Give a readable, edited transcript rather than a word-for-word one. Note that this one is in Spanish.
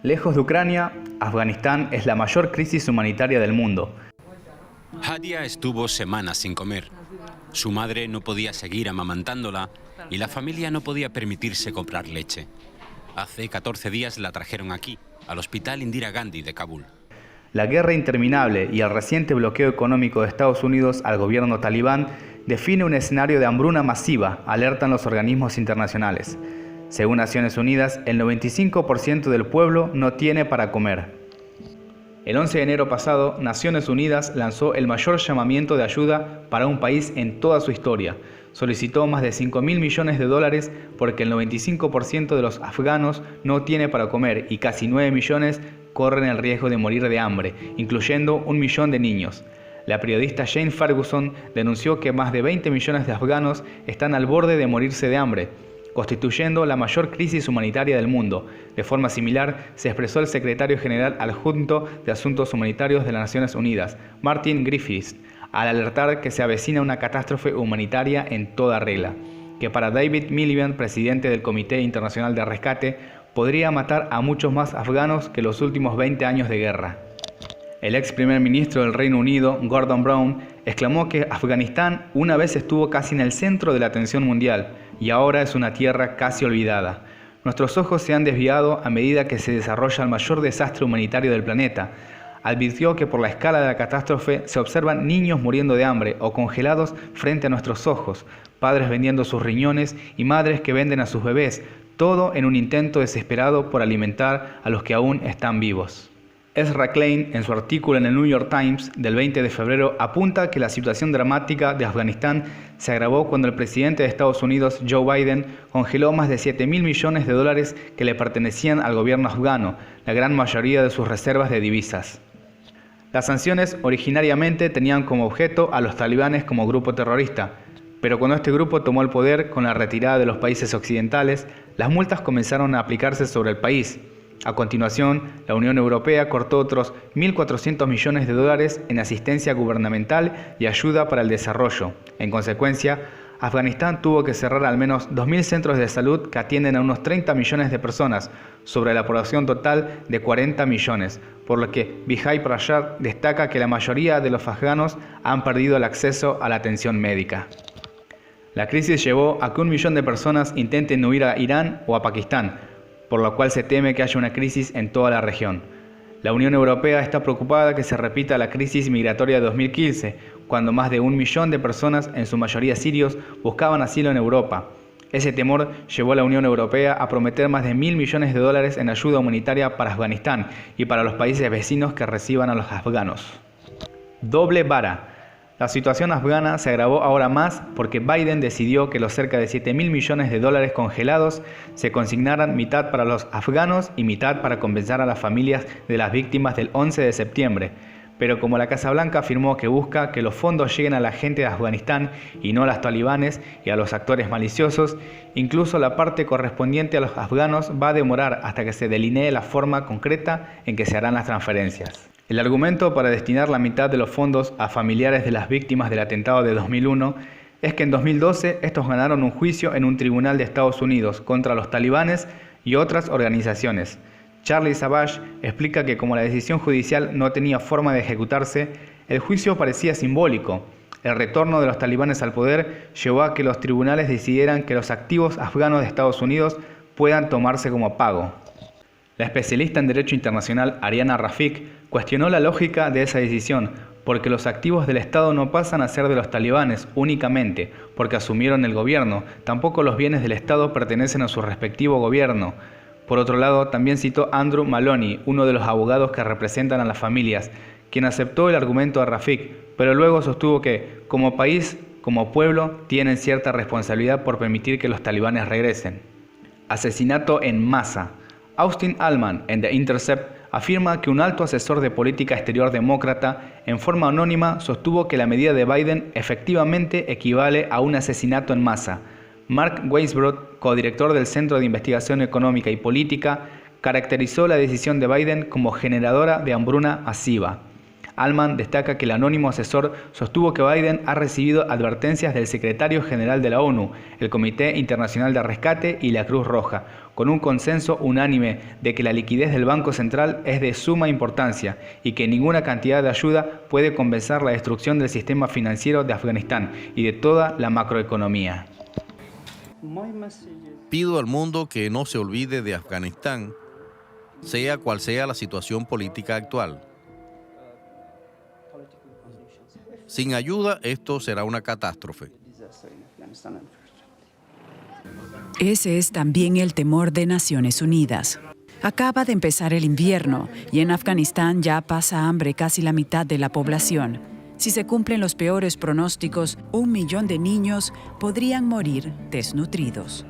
Lejos de Ucrania, Afganistán es la mayor crisis humanitaria del mundo. Hadia estuvo semanas sin comer. Su madre no podía seguir amamantándola y la familia no podía permitirse comprar leche. Hace 14 días la trajeron aquí, al Hospital Indira Gandhi de Kabul. La guerra interminable y el reciente bloqueo económico de Estados Unidos al gobierno talibán define un escenario de hambruna masiva, alertan los organismos internacionales. Según Naciones Unidas, el 95% del pueblo no tiene para comer. El 11 de enero pasado, Naciones Unidas lanzó el mayor llamamiento de ayuda para un país en toda su historia. Solicitó más de 5.000 millones de dólares porque el 95% de los afganos no tiene para comer y casi 9 millones corren el riesgo de morir de hambre, incluyendo 1 millón de niños. La periodista Jane Ferguson denunció que más de 20 millones de afganos están al borde de morirse de hambre, constituyendo la mayor crisis humanitaria del mundo. De forma similar, se expresó el secretario general adjunto de Asuntos Humanitarios de las Naciones Unidas, Martin Griffiths, al alertar que se avecina una catástrofe humanitaria en toda regla, que para David Miliband, presidente del Comité Internacional de Rescate, podría matar a muchos más afganos que los últimos 20 años de guerra. El ex primer ministro del Reino Unido, Gordon Brown, exclamó que Afganistán una vez estuvo casi en el centro de la atención mundial y ahora es una tierra casi olvidada. Nuestros ojos se han desviado a medida que se desarrolla el mayor desastre humanitario del planeta. Advirtió que por la escala de la catástrofe se observan niños muriendo de hambre o congelados frente a nuestros ojos, padres vendiendo sus riñones y madres que venden a sus bebés, todo en un intento desesperado por alimentar a los que aún están vivos. Ezra Klein, en su artículo en el New York Times del 20 de febrero, apunta que la situación dramática de Afganistán se agravó cuando el presidente de Estados Unidos, Joe Biden, congeló más de 7.000 millones de dólares que le pertenecían al gobierno afgano, la gran mayoría de sus reservas de divisas. Las sanciones originariamente tenían como objeto a los talibanes como grupo terrorista, pero cuando este grupo tomó el poder con la retirada de los países occidentales, las multas comenzaron a aplicarse sobre el país. A continuación, la Unión Europea cortó otros 1.400 millones de dólares en asistencia gubernamental y ayuda para el desarrollo. En consecuencia, Afganistán tuvo que cerrar al menos 2.000 centros de salud que atienden a unos 30 millones de personas, sobre la población total de 40 millones, por lo que Vijay Prashad destaca que la mayoría de los afganos han perdido el acceso a la atención médica. La crisis llevó a que 1 millón de personas intenten huir a Irán o a Pakistán, por lo cual se teme que haya una crisis en toda la región. La Unión Europea está preocupada que se repita la crisis migratoria de 2015, cuando más de 1 millón de personas, en su mayoría sirios, buscaban asilo en Europa. Ese temor llevó a la Unión Europea a prometer más de 1.000 millones de dólares en ayuda humanitaria para Afganistán y para los países vecinos que reciban a los afganos. Doble vara. La situación afgana se agravó ahora más porque Biden decidió que los cerca de 7.000 millones de dólares congelados se consignaran mitad para los afganos y mitad para compensar a las familias de las víctimas del 11 de septiembre. Pero como la Casa Blanca afirmó que busca que los fondos lleguen a la gente de Afganistán y no a los talibanes y a los actores maliciosos, incluso la parte correspondiente a los afganos va a demorar hasta que se delinee la forma concreta en que se harán las transferencias. El argumento para destinar la mitad de los fondos a familiares de las víctimas del atentado de 2001 es que en 2012 estos ganaron un juicio en un tribunal de Estados Unidos contra los talibanes y otras organizaciones. Charlie Savage explica que como la decisión judicial no tenía forma de ejecutarse, el juicio parecía simbólico. El retorno de los talibanes al poder llevó a que los tribunales decidieran que los activos afganos de Estados Unidos puedan tomarse como pago. La especialista en Derecho Internacional Ariana Rafik cuestionó la lógica de esa decisión, porque los activos del Estado no pasan a ser de los talibanes únicamente porque asumieron el gobierno, tampoco los bienes del Estado pertenecen a su respectivo gobierno. Por otro lado, también citó Andrew Maloney, uno de los abogados que representan a las familias, quien aceptó el argumento de Rafik, pero luego sostuvo que, como país, como pueblo, tienen cierta responsabilidad por permitir que los talibanes regresen. Asesinato en masa. Austin Allman, en The Intercept, afirma que un alto asesor de política exterior demócrata, en forma anónima, sostuvo que la medida de Biden efectivamente equivale a un asesinato en masa. Mark Weisbrot, codirector del Centro de Investigación Económica y Política, caracterizó la decisión de Biden como generadora de hambruna masiva. Allman destaca que el anónimo asesor sostuvo que Biden ha recibido advertencias del secretario general de la ONU, el Comité Internacional de Rescate y la Cruz Roja, con un consenso unánime de que la liquidez del Banco Central es de suma importancia y que ninguna cantidad de ayuda puede compensar la destrucción del sistema financiero de Afganistán y de toda la macroeconomía. Pido al mundo que no se olvide de Afganistán, sea cual sea la situación política actual. Sin ayuda, esto será una catástrofe. Ese es también el temor de Naciones Unidas. Acaba de empezar el invierno y en Afganistán ya pasa hambre casi la mitad de la población. Si se cumplen los peores pronósticos, 1 millón de niños podrían morir desnutridos.